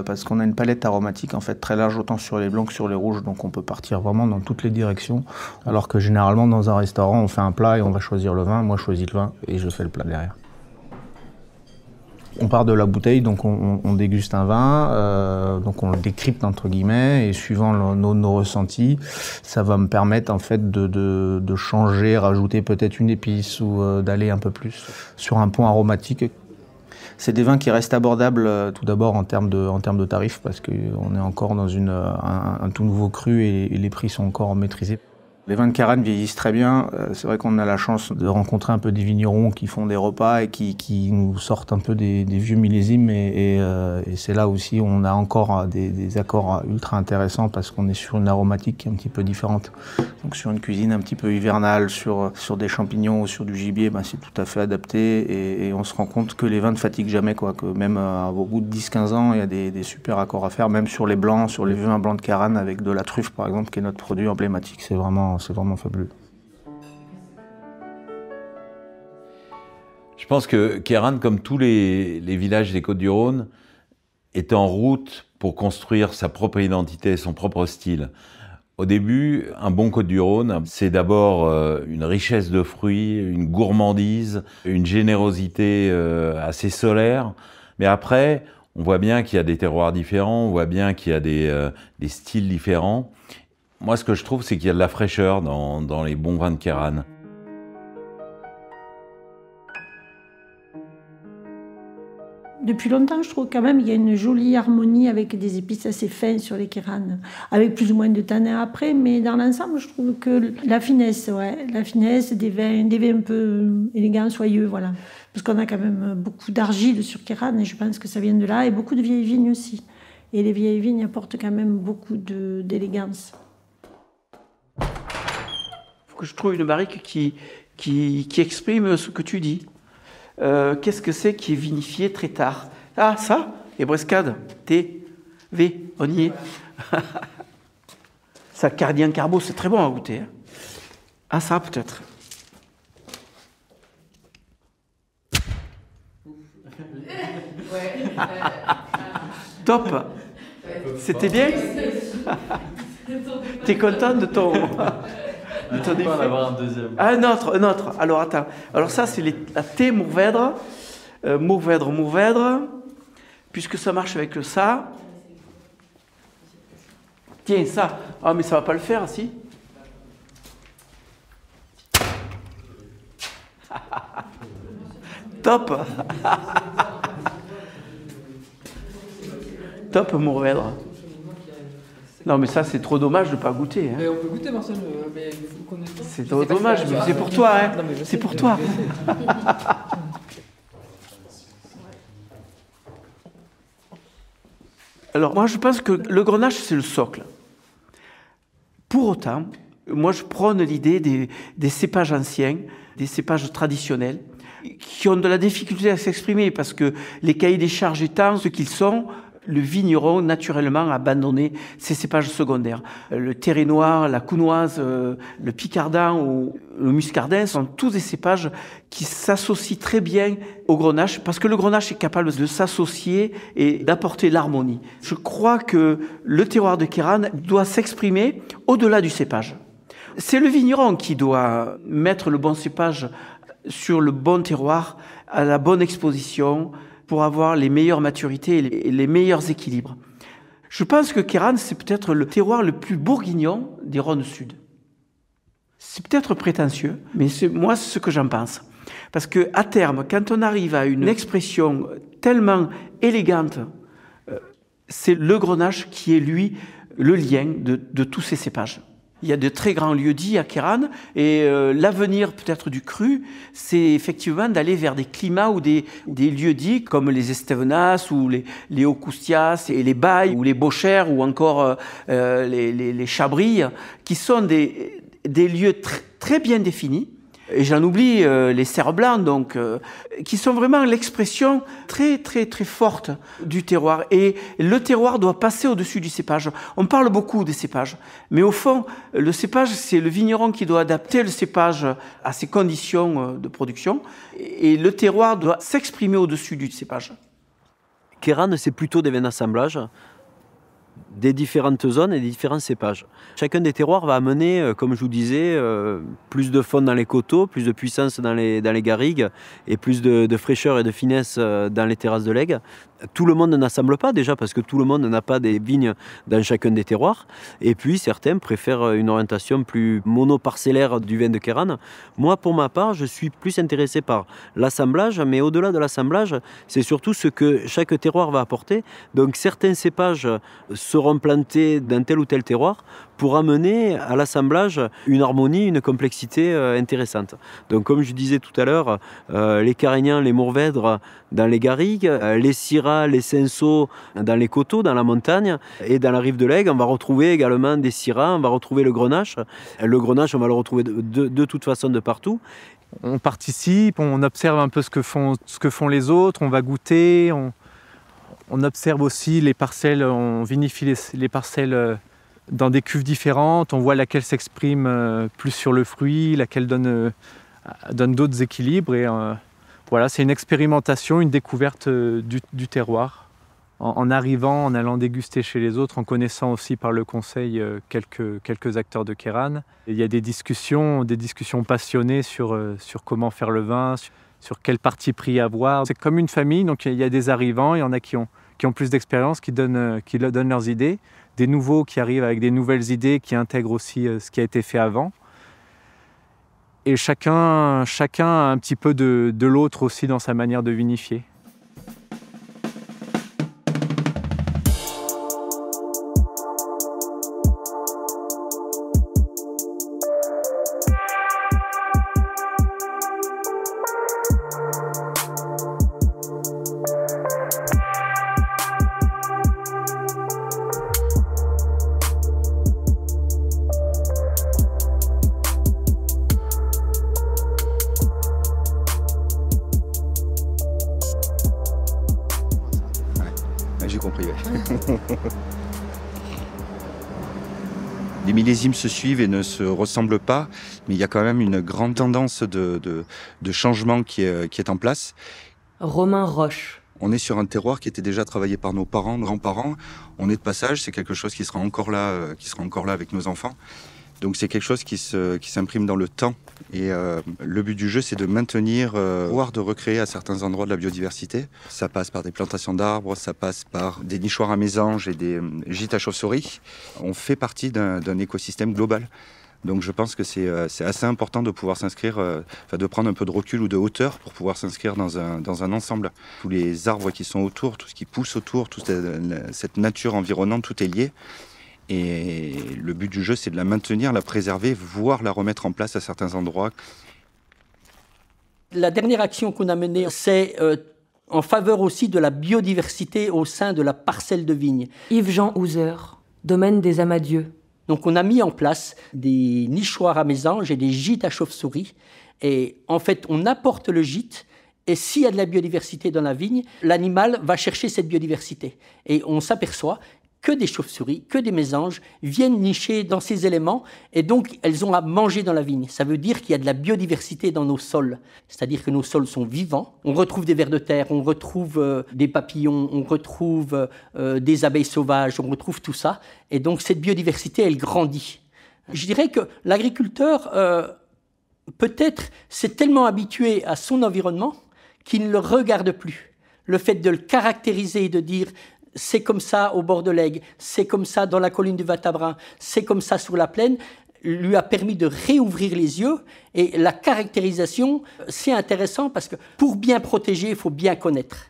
parce qu'on a une palette aromatique en fait très large autant sur les blancs que sur les rouges, donc on peut partir vraiment dans toutes les directions. Alors que généralement dans un restaurant, on fait un plat et on va choisir le vin, moi je choisis le vin et je fais le plat derrière. On part de la bouteille, donc on déguste un vin, donc on le décrypte entre guillemets, et suivant nos ressentis, ça va me permettre en fait de changer, rajouter peut-être une épice ou d'aller un peu plus sur un point aromatique. C'est des vins qui restent abordables tout d'abord en termes de tarifs, parce qu'on est encore dans un tout nouveau cru et les prix sont encore maîtrisés. Les vins de Queyranne vieillissent très bien. C'est vrai qu'on a la chance de rencontrer un peu des vignerons qui font des repas et qui nous sortent un peu des vieux millésimes. Et c'est là aussi où on a encore des accords ultra intéressants parce qu'on est sur une aromatique qui est un petit peu différente. Donc sur une cuisine un petit peu hivernale, sur des champignons ou sur du gibier, ben, c'est tout à fait adapté. Et on se rend compte que les vins ne fatiguent jamais, quoi. Que même au bout de 10-15 ans, il y a des super accords à faire. Même sur les blancs, sur les vins blancs de Queyranne avec de la truffe par exemple, qui est notre produit emblématique. C'est vraiment fabuleux. Je pense que Queyranne, comme tous les villages des Côtes-du-Rhône, est en route pour construire sa propre identité, son propre style. Au début, un bon Côtes-du-Rhône, c'est d'abord une richesse de fruits, une gourmandise, une générosité assez solaire. Mais après, on voit bien qu'il y a des terroirs différents, on voit bien qu'il y a des styles différents. Moi, ce que je trouve, c'est qu'il y a de la fraîcheur dans les bons vins de Queyranne. Depuis longtemps, je trouve quand même qu'il y a une jolie harmonie avec des épices assez fins sur les Queyranne, avec plus ou moins de tanin après, mais dans l'ensemble, je trouve que la finesse, des vins un peu élégants, soyeux, voilà. Parce qu'on a quand même beaucoup d'argile sur Queyranne, et je pense que ça vient de là, et beaucoup de vieilles vignes aussi. Et les vieilles vignes apportent quand même beaucoup d'élégance. Que je trouve une barrique qui exprime ce que tu dis. Qu'est-ce que c'est qui est vinifié très tard? Ah, ça, les brescades, T, V, on y est. Ça, Cardien Carbo, c'est très bon à goûter. Hein. Ah, ça, peut-être. Top. C'était bien? T'es content de ton... On va en avoir un deuxième. Ah, un autre. Alors, attends. Alors, ça, c'est la thé Mourvèdre. Mourvèdre. Puisque ça marche avec le ça. Tiens, ça. Ah, mais ça va pas le faire, si. Top. Top, Mourvèdre. Non, mais ça, c'est trop dommage de ne pas goûter. Hein. Mais on peut goûter, Marcel, mais il faut qu'on ait... C'est trop dommage, mais c'est pour toi, hein. C'est pour toi. Alors, moi, je pense que le grenache, c'est le socle. Pour autant, moi, je prône l'idée des cépages anciens, des cépages traditionnels, qui ont de la difficulté à s'exprimer, parce que les cahiers des charges étant ce qu'ils sont, le vigneron, naturellement, a abandonné ces cépages secondaires. Le terré noir, la counoise, le picardin ou le muscardin sont tous des cépages qui s'associent très bien au grenache, parce que le grenache est capable de s'associer et d'apporter l'harmonie. Je crois que le terroir de Queyranne doit s'exprimer au-delà du cépage. C'est le vigneron qui doit mettre le bon cépage sur le bon terroir, à la bonne exposition, pour avoir les meilleures maturités et les meilleurs équilibres. Je pense que Queyranne, c'est peut-être le terroir le plus bourguignon des Rhônes Sud. C'est peut-être prétentieux, mais moi, c'est ce que j'en pense. Parce qu'à terme, quand on arrive à une expression tellement élégante, c'est le grenache qui est, lui, le lien de tous ces cépages. Il y a de très grands lieux-dits à Queyranne, et l'avenir peut-être du cru, c'est effectivement d'aller vers des climats ou des lieux-dits comme les Estévenas ou les Haut-Coustias et les Bailles ou les Beauchères ou encore les Chabrilles, qui sont des lieux très bien définis. Et j'en oublie les cerfs blancs, donc, qui sont vraiment l'expression très forte du terroir. Et le terroir doit passer au-dessus du cépage. On parle beaucoup des cépages, mais au fond, le cépage, c'est le vigneron qui doit adapter le cépage à ses conditions de production. Et le terroir doit s'exprimer au-dessus du cépage. Queyranne, c'est plutôt des vins d'assemblage des différentes zones et des différents cépages. Chacun des terroirs va amener, comme je vous disais, plus de fond dans les coteaux, plus de puissance dans les garrigues et plus de fraîcheur et de finesse dans les terrasses de legs. Tout le monde n'assemble pas déjà parce que tout le monde n'a pas des vignes dans chacun des terroirs. Et puis certains préfèrent une orientation plus monoparcellaire du vin de Queyranne. Moi, pour ma part, je suis plus intéressé par l'assemblage, mais au-delà de l'assemblage, c'est surtout ce que chaque terroir va apporter. Donc certains cépages seront plantés dans tel ou tel terroir pour amener à l'assemblage une harmonie, une complexité intéressante. Donc comme je disais tout à l'heure, les Carignans, les Mourvèdres dans les garrigues, les Syrah, les Cinsault dans les coteaux, dans la montagne, et dans la rive de l'Aigle, on va retrouver également des Syrahs, on va retrouver le grenache. Le grenache, on va le retrouver de toute façon de partout. On participe, on observe un peu ce que font les autres, on va goûter, on observe aussi les parcelles, on vinifie les parcelles dans des cuves différentes, on voit laquelle s'exprime plus sur le fruit, laquelle donne d'autres équilibres. Et voilà, c'est une expérimentation, une découverte du terroir. En arrivant, en allant déguster chez les autres, en connaissant aussi par le conseil quelques acteurs de Queyranne. Il y a des discussions passionnées sur comment faire le vin, sur quel parti pris avoir. C'est comme une famille, donc il y a des arrivants, il y en a qui ont plus d'expérience, qui donnent leurs idées, des nouveaux qui arrivent avec des nouvelles idées, qui intègrent aussi ce qui a été fait avant. Et chacun a un petit peu de l'autre aussi dans sa manière de vinifier. J'ai compris, ouais. Les millésimes se suivent et ne se ressemblent pas, mais il y a quand même une grande tendance de changement qui est en place. Romain Roche. On est sur un terroir qui était déjà travaillé par nos parents, nos grands-parents. On est de passage, c'est quelque chose qui sera encore là avec nos enfants. Donc c'est quelque chose qui s'imprime dans le temps. Et le but du jeu, c'est de maintenir, voire de recréer à certains endroits de la biodiversité. Ça passe par des plantations d'arbres, ça passe par des nichoirs à mésanges et des gîtes à chauves-souris. On fait partie d'un écosystème global. Donc je pense que c'est assez important de pouvoir s'inscrire, de prendre un peu de recul ou de hauteur pour pouvoir s'inscrire dans un ensemble. Tous les arbres qui sont autour, tout ce qui pousse autour, toute cette nature environnante, tout est lié. Et le but du jeu, c'est de la maintenir, la préserver, voire la remettre en place à certains endroits. La dernière action qu'on a menée, c'est en faveur aussi de la biodiversité au sein de la parcelle de vigne. Yves-Jean Houser, domaine des Amadieux. Donc on a mis en place des nichoirs à mésanges et des gîtes à chauves-souris. Et en fait, on apporte le gîte. Et s'il y a de la biodiversité dans la vigne, l'animal va chercher cette biodiversité. Et on s'aperçoit que des chauves-souris, que des mésanges viennent nicher dans ces éléments et donc elles ont à manger dans la vigne. Ça veut dire qu'il y a de la biodiversité dans nos sols, c'est-à-dire que nos sols sont vivants. On retrouve des vers de terre, on retrouve des papillons, on retrouve des abeilles sauvages, on retrouve tout ça. Et donc cette biodiversité, elle grandit. Je dirais que l'agriculteur, peut-être, s'est tellement habitué à son environnement qu'il ne le regarde plus. Le fait de le caractériser et de dire c'est comme ça au bord de l'Aigle, c'est comme ça dans la colline du Vatabrin, c'est comme ça sur la plaine, lui a permis de réouvrir les yeux. Et la caractérisation, c'est intéressant parce que pour bien protéger, il faut bien connaître.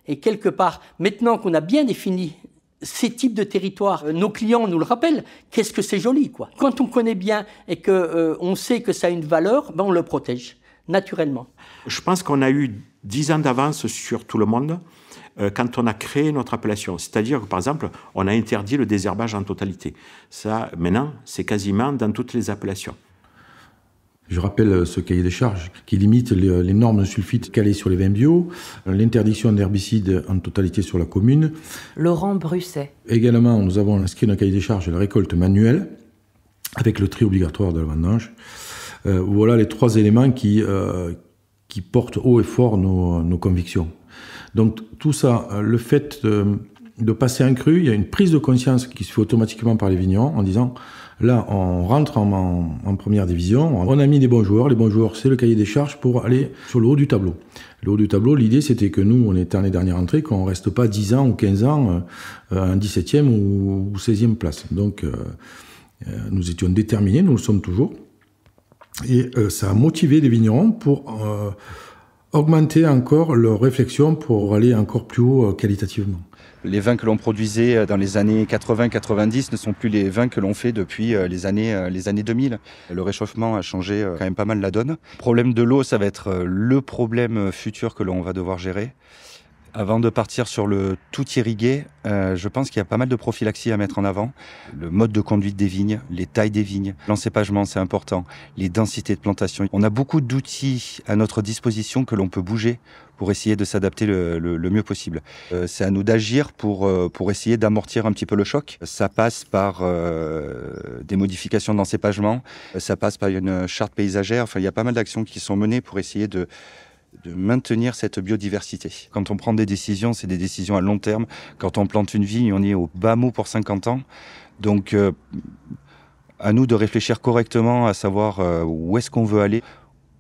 Et quelque part, maintenant qu'on a bien défini ces types de territoires, nos clients nous le rappellent, qu'est-ce que c'est joli, quoi. Quand on connaît bien et qu'on sait que ça a une valeur, ben on le protège, naturellement. Je pense qu'on a eu 10 ans d'avance sur tout le monde quand on a créé notre appellation. C'est-à-dire que, par exemple, on a interdit le désherbage en totalité. Ça, maintenant, c'est quasiment dans toutes les appellations. Je rappelle ce cahier des charges qui limite les normes de sulfite calées sur les vins bio, l'interdiction d'herbicides en totalité sur la commune. Laurent Brusset. Également, nous avons inscrit dans le cahier des charges la récolte manuelle avec le tri obligatoire de la vendange. Voilà les 3 éléments qui portent haut et fort nos convictions. Donc tout ça, le fait de passer en cru, il y a une prise de conscience qui se fait automatiquement par les vignerons en disant là on rentre en première division, on a mis des bons joueurs, les bons joueurs c'est le cahier des charges pour aller sur le haut du tableau. Le haut du tableau, l'idée c'était que nous on était en les dernières entrées, qu'on ne reste pas 10 ans ou 15 ans en 17e ou 16e place. Donc nous étions déterminés, nous le sommes toujours. Et ça a motivé les vignerons pour augmenter encore leur réflexion pour aller encore plus haut qualitativement. Les vins que l'on produisait dans les années 80-90 ne sont plus les vins que l'on fait depuis les années 2000. Le réchauffement a changé quand même pas mal la donne. Le problème de l'eau, ça va être le problème futur que l'on va devoir gérer. Avant de partir sur le tout irrigué, je pense qu'il y a pas mal de prophylaxie à mettre en avant. Le mode de conduite des vignes, les tailles des vignes, l'encépagement c'est important, les densités de plantation. On a beaucoup d'outils à notre disposition que l'on peut bouger pour essayer de s'adapter le mieux possible. C'est à nous d'agir pour essayer d'amortir un petit peu le choc. Ça passe par des modifications d'encépagement, ça passe par une charte paysagère. Enfin, il y a pas mal d'actions qui sont menées pour essayer de maintenir cette biodiversité. Quand on prend des décisions, c'est des décisions à long terme. Quand on plante une vigne, on est au bas mot pour 50 ans. Donc, à nous de réfléchir correctement, à savoir où est-ce qu'on veut aller,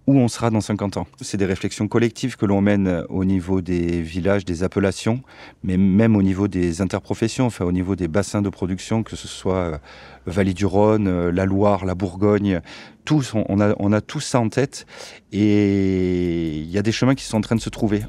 où on sera dans 50 ans. C'est des réflexions collectives que l'on mène au niveau des villages, des appellations, mais même au niveau des interprofessions, enfin au niveau des bassins de production, que ce soit Vallée du Rhône, la Loire, la Bourgogne, tous, on a tous ça en tête et il y a des chemins qui sont en train de se trouver.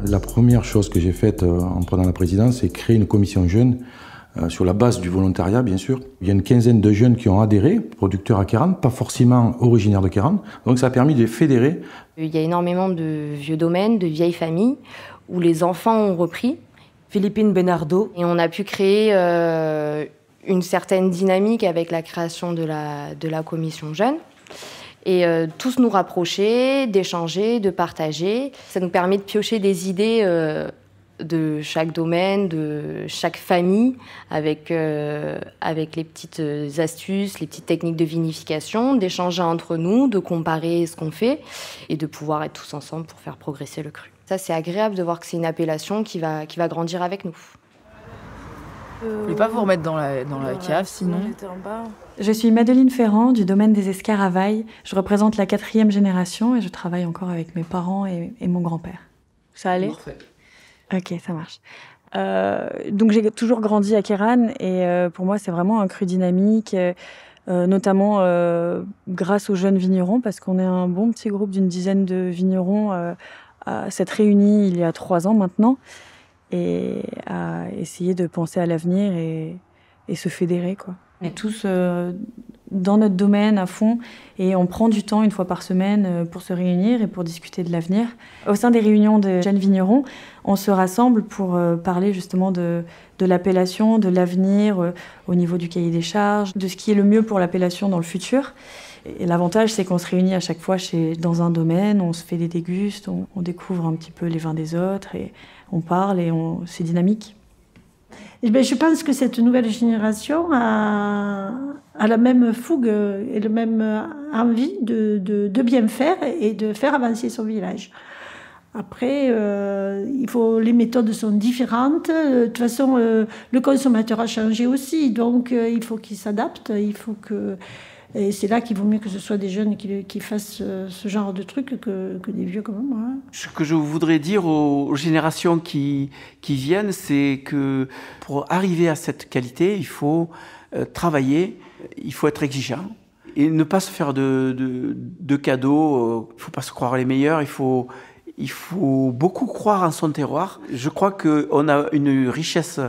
La première chose que j'ai faite en prenant la présidence, c'est créer une commission jeune sur la base du volontariat, bien sûr. Il y a une quinzaine de jeunes qui ont adhéré, producteurs à Queyranne, pas forcément originaires de Queyranne. Donc ça a permis de les fédérer. Il y a énormément de vieux domaines, de vieilles familles, où les enfants ont repris. Philippine Benardo. Et on a pu créer une certaine dynamique avec la création de la commission jeune. Et tous nous rapprocher, d'échanger, de partager. Ça nous permet de piocher des idées de chaque domaine, de chaque famille, avec les petites astuces, les petites techniques de vinification, d'échanger entre nous, de comparer ce qu'on fait et de pouvoir être tous ensemble pour faire progresser le cru. Ça, c'est agréable de voir que c'est une appellation qui va grandir avec nous. Vous voulez pas vous remettre dans la cave, sinon? Je suis Madeleine Ferrand du domaine des Escarres à Vaille. Je représente la 4e génération et je travaille encore avec mes parents et mon grand-père. Ça allait? Parfait. Ok, ça marche. Donc j'ai toujours grandi à Queyranne et pour moi c'est vraiment un cru dynamique, notamment grâce aux jeunes vignerons parce qu'on est un bon petit groupe d'une dizaine de vignerons à s'être réunis il y a 3 ans maintenant et à essayer de penser à l'avenir et se fédérer, quoi. On est tous dans notre domaine à fond et on prend du temps une fois par semaine pour se réunir et pour discuter de l'avenir. Au sein des réunions de jeunes vignerons, on se rassemble pour parler justement de l'appellation, de l'avenir au niveau du cahier des charges, de ce qui est le mieux pour l'appellation dans le futur. Et l'avantage, c'est qu'on se réunit à chaque fois dans un domaine, on se fait des dégustes, on découvre un petit peu les vins des autres et on parle et c'est dynamique. Eh bien, je pense que cette nouvelle génération a la même fougue et la même envie de bien faire et de faire avancer son village. Après, les méthodes sont différentes. De toute façon, le consommateur a changé aussi, donc il faut qu'il s'adapte. Et c'est là qu'il vaut mieux que ce soit des jeunes qui fassent ce genre de trucs que des vieux comme moi. Ce que je voudrais dire aux générations qui viennent, c'est que pour arriver à cette qualité, il faut travailler, il faut être exigeant et ne pas se faire de cadeaux. Il ne faut pas se croire les meilleurs, il faut beaucoup croire en son terroir. Je crois qu'on a une richesse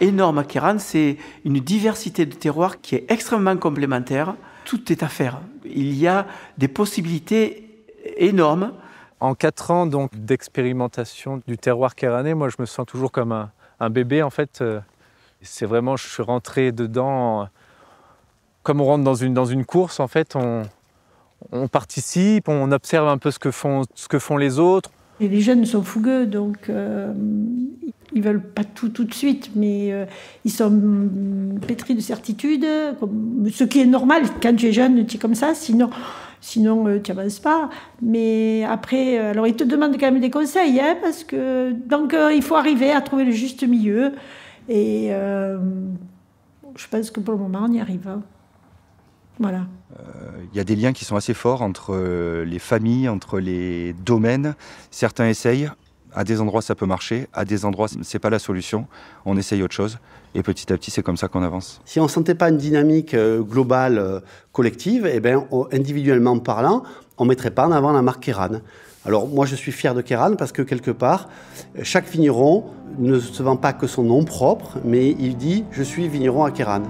énorme à Kéran, c'est une diversité de terroirs qui est extrêmement complémentaire. Tout est à faire. Il y a des possibilités énormes. En 4 ans donc, d'expérimentation du terroir kéranais, moi je me sens toujours comme un bébé en fait. C'est vraiment, je suis rentré dedans, comme on rentre dans une course en fait, on participe, on observe un peu ce que font les autres. Et les jeunes sont fougueux, donc ils veulent pas tout de suite, mais ils sont pétris de certitude, ce qui est normal quand tu es jeune, tu es comme ça, sinon tu n'avances pas. Mais après, alors ils te demandent quand même des conseils, hein, parce que donc il faut arriver à trouver le juste milieu. Et je pense que pour le moment, on y arrive. Hein. Voilà. Il y a des liens qui sont assez forts entre les familles, entre les domaines. Certains essayent, à des endroits ça peut marcher, à des endroits c'est pas la solution, on essaye autre chose et petit à petit c'est comme ça qu'on avance. Si on ne sentait pas une dynamique globale, collective, eh ben, individuellement parlant, on ne mettrait pas en avant la marque Kéran. Alors moi je suis fier de Kéran parce que quelque part, chaque vigneron ne se vend pas que son nom propre, mais il dit « je suis vigneron à Kéran ».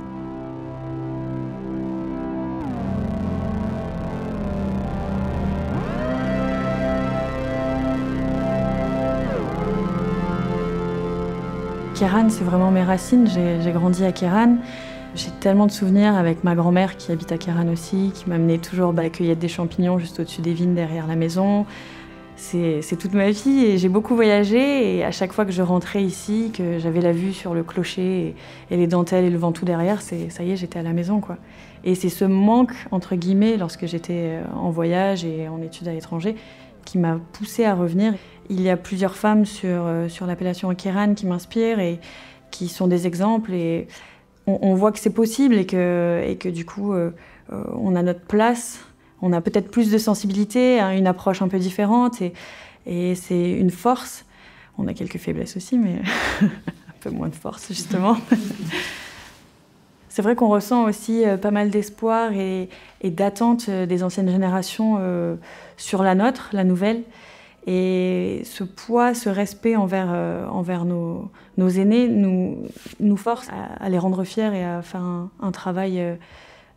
Kéran, c'est vraiment mes racines. J'ai grandi à Kéran. J'ai tellement de souvenirs avec ma grand-mère qui habite à Kéran aussi, qui m'amenait toujours cueillir des champignons juste au-dessus des vignes derrière la maison. C'est toute ma vie et j'ai beaucoup voyagé. Et à chaque fois que je rentrais ici, que j'avais la vue sur le clocher et les dentelles et le Ventoux derrière, ça y est, j'étais à la maison, quoi. Et c'est ce manque, entre guillemets, lorsque j'étais en voyage et en études à l'étranger, qui m'a poussée à revenir. Il y a plusieurs femmes sur l'appellation Kéran qui m'inspirent et qui sont des exemples. Et on voit que c'est possible et que du coup, on a notre place. On a peut-être plus de sensibilité, hein, une approche un peu différente. Et c'est une force. On a quelques faiblesses aussi, mais un peu moins de force, justement. C'est vrai qu'on ressent aussi pas mal d'espoir et d'attente des anciennes générations sur la nôtre, la nouvelle. Et ce poids, ce respect envers nos aînés nous force à les rendre fiers et à faire un travail,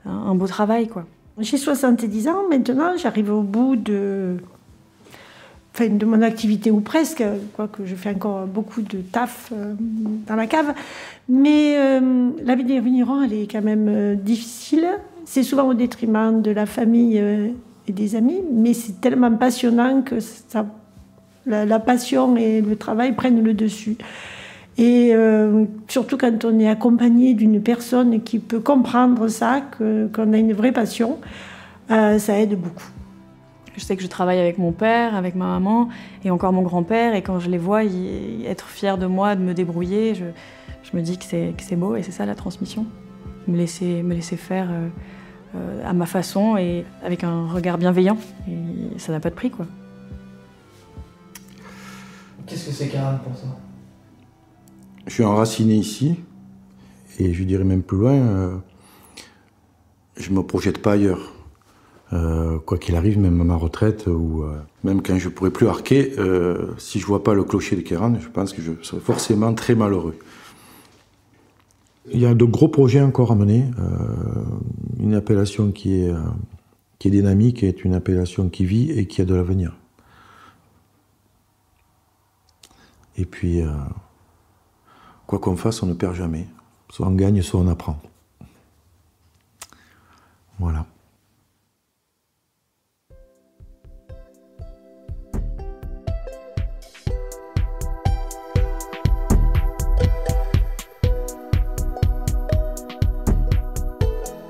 un beau travail, quoi. J'ai 70 ans maintenant, j'arrive au bout de mon activité ou presque, quoique je fais encore beaucoup de taf dans la cave. Mais la vie des vignerons, elle est quand même difficile. C'est souvent au détriment de la famille et des amis, mais c'est tellement passionnant que la passion et le travail prennent le dessus. Et surtout quand on est accompagné d'une personne qui peut comprendre ça, qu'on a une vraie passion, ça aide beaucoup. Je sais que je travaille avec mon père, avec ma maman et encore mon grand-père, et quand je les vois être fiers de moi, de me débrouiller, je me dis que c'est beau et c'est ça la transmission. Me laisser faire à ma façon et avec un regard bienveillant. Et ça n'a pas de prix, quoi. Qu'est-ce que c'est Kéran pour toi ? Je suis enraciné ici, et je dirais même plus loin, je ne me projette pas ailleurs. Quoi qu'il arrive, même à ma retraite, ou même quand je ne pourrai plus arquer, si je ne vois pas le clocher de Kéran, je pense que je serai forcément très malheureux. Il y a de gros projets encore à mener. Une appellation qui est dynamique est une appellation qui vit et qui a de l'avenir. Et puis, quoi qu'on fasse, on ne perd jamais. Soit on gagne, soit on apprend. Voilà.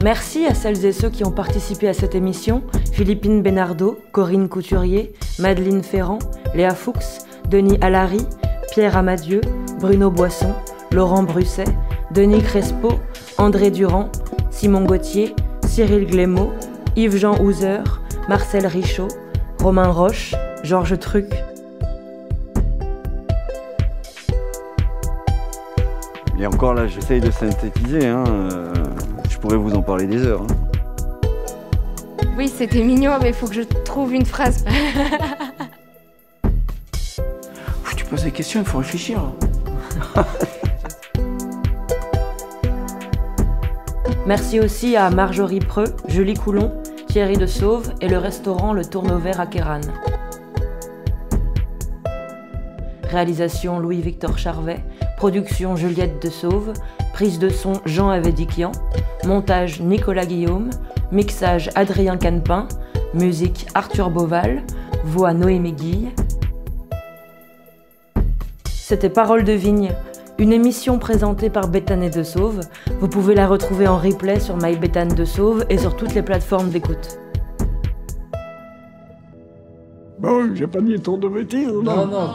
Merci à celles et ceux qui ont participé à cette émission, Philippine Bénardeau, Corinne Couturier, Madeleine Ferrand, Léa Fuchs, Denis Allary, Pierre Amadieu, Bruno Boisson, Laurent Brusset, Denis Crespo, André Durand, Simon Gauthier, Cyril Glémaud, Yves-Jean Houser, Marcel Richaud, Romain Roche, Georges Truc. Et encore là, j'essaye de synthétiser, hein. Je pourrais vous en parler des heures. Hein. Oui, c'était mignon, mais il faut que je trouve une phrase. Tu poses des questions, il faut réfléchir. Merci aussi à Marjorie Preux, Julie Coulon, Thierry de Sauve et le restaurant Le Tourneau-Vert à Queyranne. Réalisation Louis-Victor Charvet, production Juliette de Sauve, prise de son Jean Avedikian, montage Nicolas Guillaume, mixage Adrien Canepin, musique Arthur Beauval, voix Noémie Guille. C'était Parole de Vigne, une émission présentée par Béthane de Sauve. Vous pouvez la retrouver en replay sur My Béthane de Sauve et sur toutes les plateformes d'écoute. Bon, j'ai pas dit trop de bêtises, non? Non.